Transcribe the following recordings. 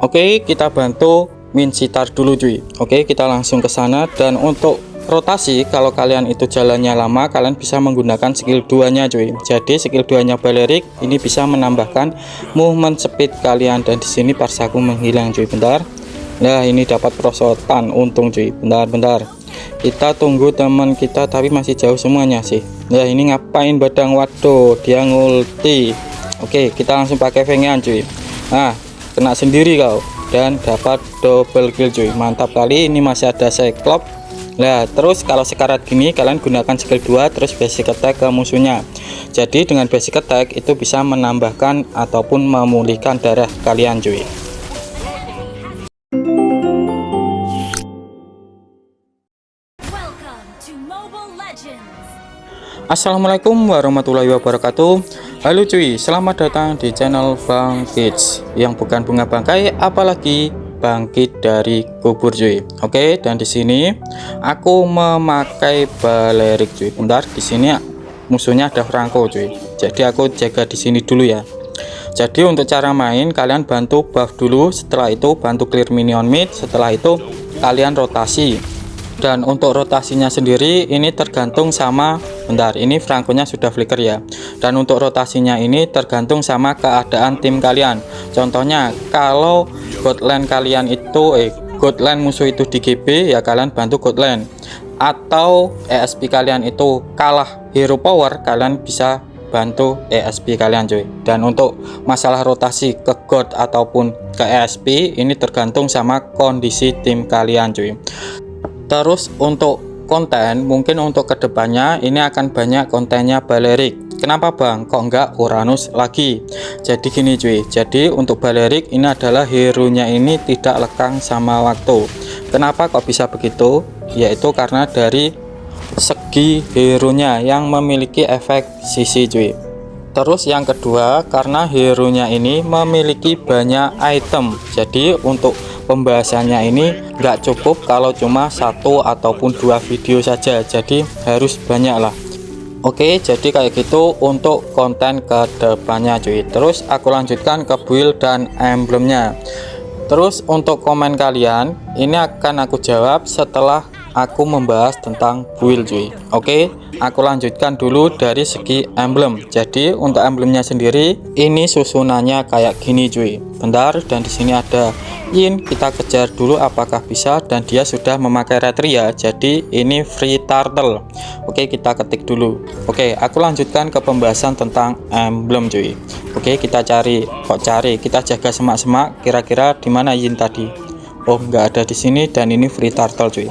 Oke, kita bantu Min Sitar dulu cuy. Oke, kita langsung ke sana. Dan untuk rotasi, kalau kalian itu jalannya lama, kalian bisa menggunakan skill 2 nya cuy. Jadi skill 2 nya Balerik ini bisa menambahkan movement speed kalian. Dan di sini parsaku menghilang cuy. Bentar. Nah, ini dapat prosotan, untung cuy. Bentar. Kita tunggu teman kita, tapi masih jauh semuanya sih. Nah, ini ngapain badang? Waduh, dia ngulti. Oke, kita langsung pakai Fengian cuy. Nah, kena sendiri kau dan dapat double kill cuy. Mantap kali. Ini masih ada Cyclops. Nah, terus kalau sekarat gini kalian gunakan skill 2 terus basic attack ke musuhnya. Jadi dengan basic attack itu bisa menambahkan ataupun memulihkan darah kalian cuy. Assalamualaikum warahmatullahi wabarakatuh. Halo cuy, selamat datang di channel Bang Kids yang bukan bunga bangkai, apalagi bangkit dari kubur cuy. Oke, dan di sini aku memakai Balerik cuy. Bentar, di sini musuhnya ada Franco cuy. Jadi aku jaga di sini dulu ya. Jadi untuk cara main kalian bantu buff dulu, setelah itu bantu clear minion mid, setelah itu kalian rotasi. Dan untuk rotasinya sendiri ini tergantung sama, bentar, ini Franco-nya sudah flicker ya. Dan untuk rotasinya ini tergantung sama keadaan tim kalian. Contohnya kalau god lane kalian itu god lane musuh itu di GB ya kalian bantu god lane. Atau ESP kalian itu kalah hero power, kalian bisa bantu ESP kalian cuy. Dan untuk masalah rotasi ke god ataupun ke ESP ini tergantung sama kondisi tim kalian cuy. Terus untuk konten, mungkin untuk kedepannya ini akan banyak kontennya Balerik. Kenapa bang? Kok enggak Uranus lagi? Jadi gini cuy, jadi untuk Balerik ini adalah hero nya ini tidak lekang sama waktu. Kenapa kok bisa begitu? Yaitu karena dari segi hero nya yang memiliki efek sisi cuy. Terus yang kedua, karena hero nya ini memiliki banyak item. Jadi untuk pembahasannya ini nggak cukup kalau cuma 1 ataupun 2 video saja, jadi harus banyak lah. Oke, jadi kayak gitu untuk konten ke depannya cuy. Terus aku lanjutkan ke build dan emblemnya. Terus untuk komen kalian ini akan aku jawab setelah aku membahas tentang build cuy. Oke, aku lanjutkan dulu dari segi emblem. Jadi untuk emblemnya sendiri ini susunannya kayak gini cuy. Bentar, dan di sini ada Yin, kita kejar dulu apakah bisa, dan dia sudah memakai Retria. Jadi ini free turtle. Oke, kita ketik dulu. Oke, aku lanjutkan ke pembahasan tentang emblem cuy. Oke, kita cari, kita jaga semak-semak kira-kira di mana Yin tadi. Oh, nggak ada di sini, dan ini free turtle cuy.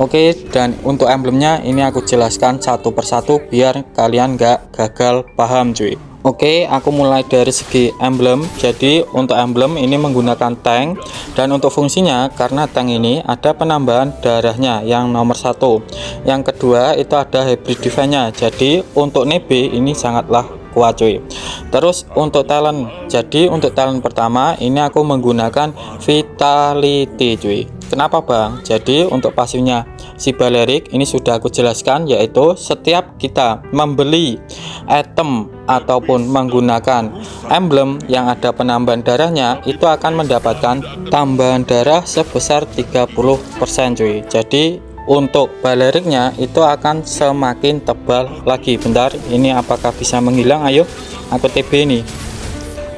Oke, dan untuk emblemnya ini aku jelaskan satu persatu biar kalian nggak gagal paham cuy. Oke, aku mulai dari segi emblem. Jadi untuk emblem ini menggunakan tank, dan untuk fungsinya karena tank ini ada penambahan darahnya yang nomor 1. Yang kedua itu ada hybrid defense-nya. Jadi untuk nebe ini sangatlah kuat cuy. Terus untuk talent, jadi untuk talent pertama ini aku menggunakan vitality cuy. Kenapa bang? Jadi untuk pasifnya si Balerik ini sudah aku jelaskan, yaitu setiap kita membeli item ataupun menggunakan emblem yang ada penambahan darahnya itu akan mendapatkan tambahan darah sebesar 30% cuy. Jadi untuk Baleriknya itu akan semakin tebal lagi. Bentar, ini apakah bisa menghilang? Ayo aku TB ini,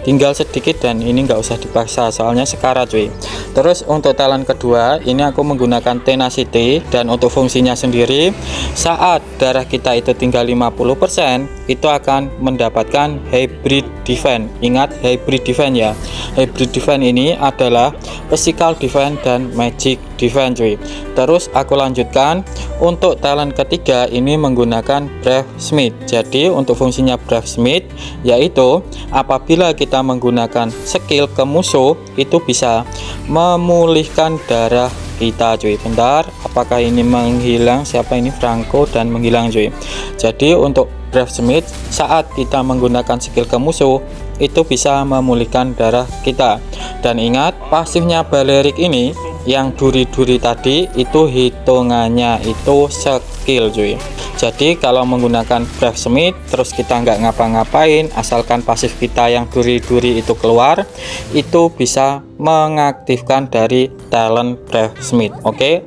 tinggal sedikit, dan ini nggak usah dipaksa soalnya sekarat cuy. Terus untuk talent kedua ini aku menggunakan tenacity, dan untuk fungsinya sendiri saat darah kita itu tinggal 50% itu akan mendapatkan hybrid defense. Ingat hybrid defense ya. Hybrid defense ini adalah physical defense dan magic defense cuy. Terus aku lanjutkan untuk talent ketiga ini menggunakan Brave Smith. Jadi untuk fungsinya Brave Smith yaitu apabila kita menggunakan skill ke musuh itu bisa memulihkan darah kita cuy. Bentar, apakah ini menghilang? Siapa ini? Franco, dan menghilang cuy. Jadi untuk Brave Smith saat kita menggunakan skill ke musuh itu bisa memulihkan darah kita. Dan ingat pasifnya Balerik ini yang duri-duri tadi itu hitungannya itu skill cuy. Jadi kalau menggunakan Brave Smith terus kita nggak ngapa-ngapain, asalkan pasif kita yang duri-duri itu keluar, itu bisa mengaktifkan dari talent Brave Smith. Oke,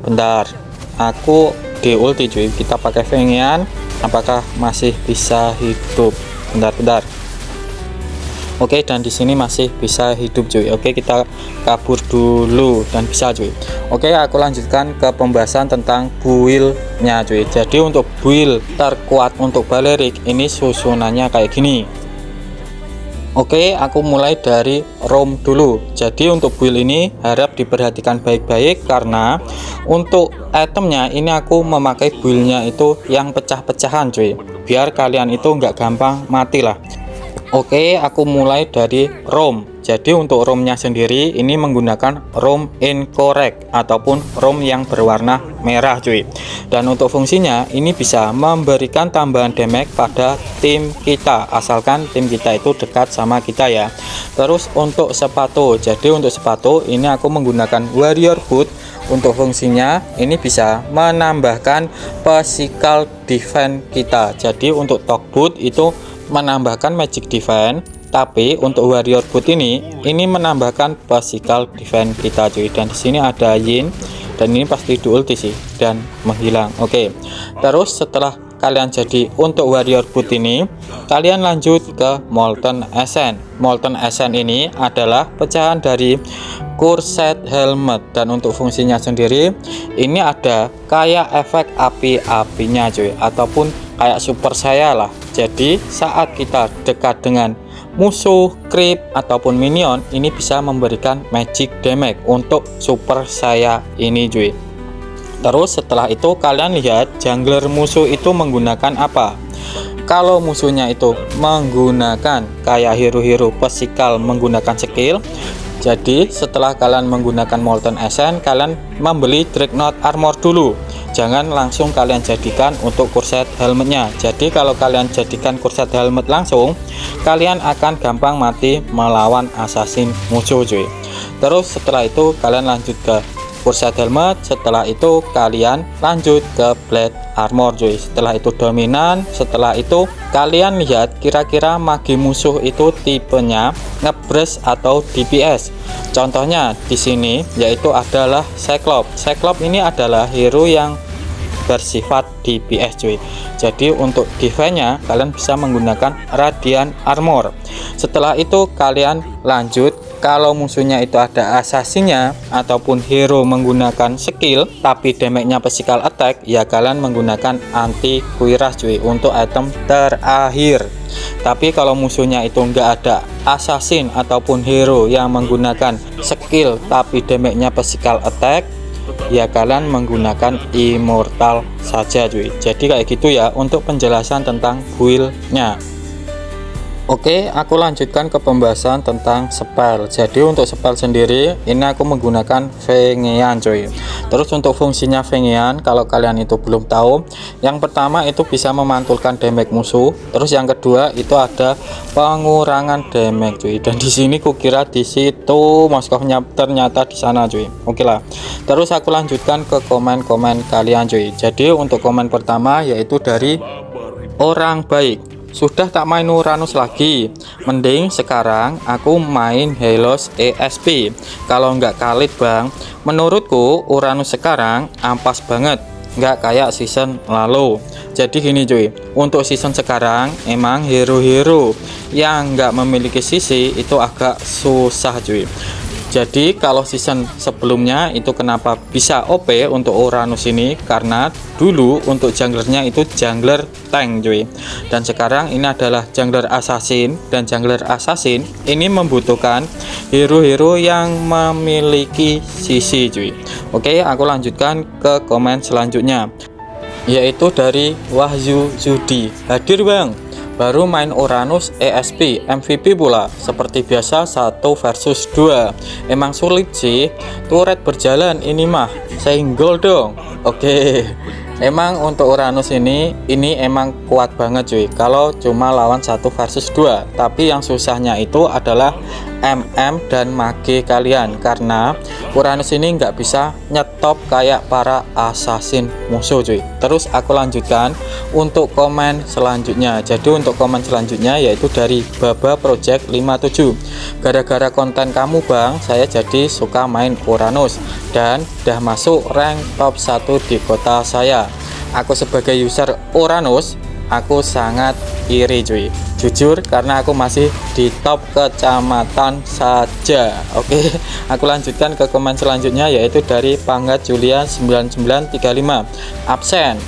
bentar, aku di ulti cuy, kita pakai Fengian, apakah masih bisa hidup? Bentar. Oke, dan di sini masih bisa hidup cuy. Oke, kita kabur dulu dan bisa cuy. Oke, aku lanjutkan ke pembahasan tentang build-nya cuy. Jadi untuk build terkuat untuk Balerik ini susunannya kayak gini. Oke, aku mulai dari ROM dulu. Jadi untuk build ini harap diperhatikan baik-baik, karena untuk itemnya ini aku memakai build-nya itu yang pecah-pecahan cuy, biar kalian itu nggak gampang mati lah. Oke, aku mulai dari ROM. Jadi untuk ROM-nya sendiri ini menggunakan ROM incorrect ataupun ROM yang berwarna merah cuy. Dan untuk fungsinya ini bisa memberikan tambahan damage pada tim kita, asalkan tim kita itu dekat sama kita ya. Terus untuk sepatu, jadi untuk sepatu ini aku menggunakan Warrior Boot. Untuk fungsinya ini bisa menambahkan physical defense kita. Jadi untuk Talk Boot itu menambahkan magic defense, tapi untuk Warrior Boot ini menambahkan physical defense kita cuy. Dan di sini ada Yin, dan ini pasti di ulti sih dan menghilang. Oke, terus setelah kalian jadi untuk Warrior Boot ini, kalian lanjut ke Molten Essence. Molten Essence ini adalah pecahan dari Cursed Helmet, dan untuk fungsinya sendiri ini ada kayak efek api-apinya cuy, ataupun kayak super saya lah. Jadi saat kita dekat dengan musuh, creep ataupun minion, ini bisa memberikan magic damage untuk super saya ini cuy. Terus setelah itu kalian lihat jungler musuh itu menggunakan apa. Kalau musuhnya itu menggunakan kayak hero-hero physical menggunakan skill, jadi setelah kalian menggunakan Molten Essence, kalian membeli Dreadnought Armor dulu. Jangan langsung kalian jadikan untuk Cursed Helmetnya. Jadi kalau kalian jadikan Cursed Helmet langsung, kalian akan gampang mati melawan assassin musuh cuy. Terus setelah itu kalian lanjut ke Cursed Helmet, setelah itu kalian lanjut ke Blade Armor cuy. Setelah itu dominan, setelah itu kalian lihat kira-kira magi musuh itu tipenya ngebrus atau DPS. Contohnya di sini yaitu adalah Cyclops. Cyclops ini adalah hero yang bersifat DPS cuy. Jadi untuk defense-nya kalian bisa menggunakan Radiant Armor. Setelah itu kalian lanjut, kalau musuhnya itu ada assassinnya ataupun hero menggunakan skill tapi damage-nya physical attack, ya kalian menggunakan anti kuiras cuy untuk item terakhir. Tapi kalau musuhnya itu enggak ada assassin ataupun hero yang menggunakan skill tapi damage-nya physical attack, ya kalian menggunakan immortal saja cuy. Jadi kayak gitu ya untuk penjelasan tentang build-nya. Oke, aku lanjutkan ke pembahasan tentang spell. Jadi untuk spell sendiri ini aku menggunakan Fengian cuy. Terus untuk fungsinya Fengian, kalau kalian itu belum tahu, yang pertama itu bisa memantulkan damage musuh. Terus yang kedua itu ada pengurangan damage cuy. Dan di sini kukira di situ Moskownya, ternyata di sana cuy. Oke lah. Terus aku lanjutkan ke komen-komen kalian cuy. Jadi untuk komen pertama yaitu dari Orang Baik. Sudah tak main Uranus lagi, mending sekarang aku main Helos ESP. Kalau nggak kalit bang, menurutku Uranus sekarang ampas banget, nggak kayak season lalu. Jadi gini cuy, untuk season sekarang emang hero-hero yang nggak memiliki sisi itu agak susah cuy. Jadi kalau season sebelumnya itu kenapa bisa OP untuk Uranus ini, karena dulu untuk junglernya itu jungler tank cuy, dan sekarang ini adalah jungler assassin, dan jungler assassin ini membutuhkan hero-hero yang memiliki sisi cuy. Oke, aku lanjutkan ke komen selanjutnya yaitu dari Wahyu Zudi. Hadir bang, baru main Uranus ESP MVP pula, seperti biasa 1 versus 2. Emang sulit sih, turret berjalan ini mah, single dong. Oke, Emang untuk Uranus ini emang kuat banget cuy kalau cuma lawan 1 versus 2. Tapi yang susahnya itu adalah MM dan mage kalian, karena Uranus ini nggak bisa nyetop kayak para assassin musuh cuy. Terus aku lanjutkan untuk komen selanjutnya. Jadi untuk komen selanjutnya yaitu dari Baba Project 57. Gara-gara konten kamu bang, saya jadi suka main Uranus dan udah masuk rank top 1 di kota saya. Aku sebagai user Uranus, aku sangat iri cuy, jujur, karena aku masih di top kecamatan saja. Oke, aku lanjutkan ke komen selanjutnya yaitu dari Panggat Julia 9935. Absen.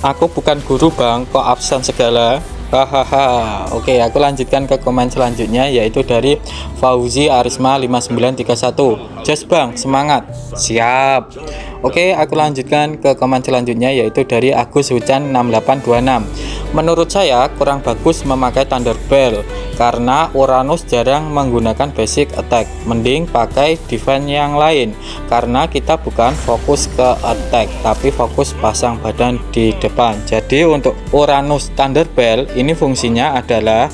Aku bukan guru bang, kok absen segala. Hahaha. Oke, aku lanjutkan ke komen selanjutnya yaitu dari Fauzi Arisma 5931. Just bang, semangat. Siap. Oke, aku lanjutkan ke komen selanjutnya yaitu dari Agus Hujan 6826. Menurut saya kurang bagus memakai Thunderbolt karena Uranus jarang menggunakan basic attack. Mending pakai defense yang lain karena kita bukan fokus ke attack tapi fokus pasang badan di depan. Jadi untuk Uranus Thunderbolt ini fungsinya adalah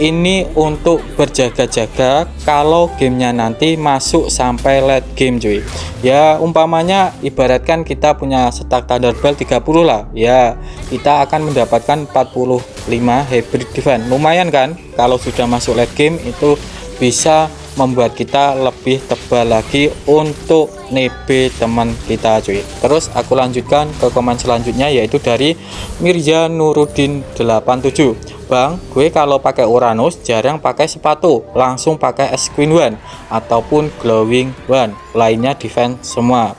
ini untuk berjaga-jaga kalau gamenya nanti masuk sampai late game cuy. Ya umpamanya ibaratkan kita punya stak Thunderbolt 30 lah, ya kita akan mendapatkan 45 hybrid defense. Lumayan kan kalau sudah masuk late game, itu bisa membuat kita lebih tebal lagi untuk nebe teman kita cuy. Terus aku lanjutkan ke komen selanjutnya yaitu dari Mirza Nuruddin 87. Bang, gue kalau pakai Uranus jarang pakai sepatu, langsung pakai Es Queen One ataupun Glowing One, lainnya defense semua.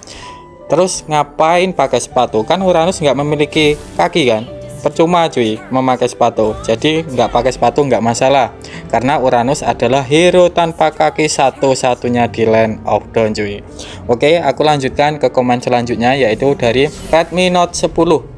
Terus ngapain pakai sepatu? Kan Uranus nggak memiliki kaki kan? Percuma cuy memakai sepatu. Jadi nggak pakai sepatu nggak masalah, karena Uranus adalah hero tanpa kaki satu-satunya di Land of Dawn cuy. Oke, aku lanjutkan ke komen selanjutnya yaitu dari Redmi Note 10.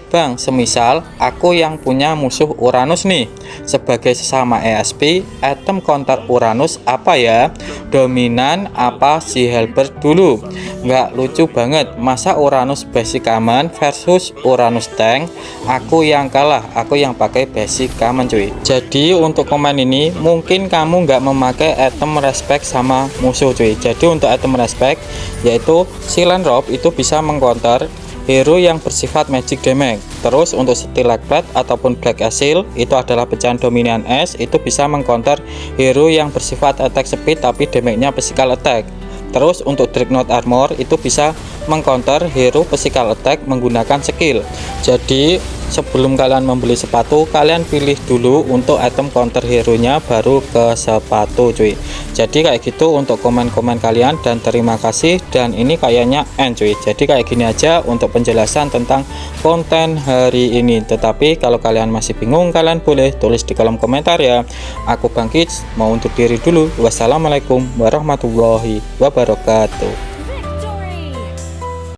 Bang, semisal aku yang punya musuh Uranus nih, sebagai sesama ESP, item counter Uranus apa ya? Dominan apa si Helper dulu? Nggak lucu banget, masa Uranus basic common versus Uranus tank, aku yang kalah, aku yang pakai basic common cuy. Jadi untuk komen ini mungkin kamu nggak memakai item respect sama musuh cuy. Jadi untuk item respect yaitu Silent Robe itu bisa mengcounter hero yang bersifat magic damage. Terus untuk Steel Plate ataupun Black Seal itu adalah pecahan dominan es, itu bisa mengcounter hero yang bersifat attack speed tapi damage-nya physical attack. Terus untuk Dreadnought Armor itu bisa mengcounter hero physical attack menggunakan skill. Jadi sebelum kalian membeli sepatu, kalian pilih dulu untuk item counter hero nya baru ke sepatu cuy. Jadi kayak gitu untuk komen-komen kalian, dan terima kasih. Dan ini kayaknya end cuy. Jadi kayak gini aja untuk penjelasan tentang konten hari ini. Tetapi kalau kalian masih bingung, kalian boleh tulis di kolom komentar ya. Aku Bang Kids mau undur diri dulu. Wassalamualaikum warahmatullahi wabarakatuh.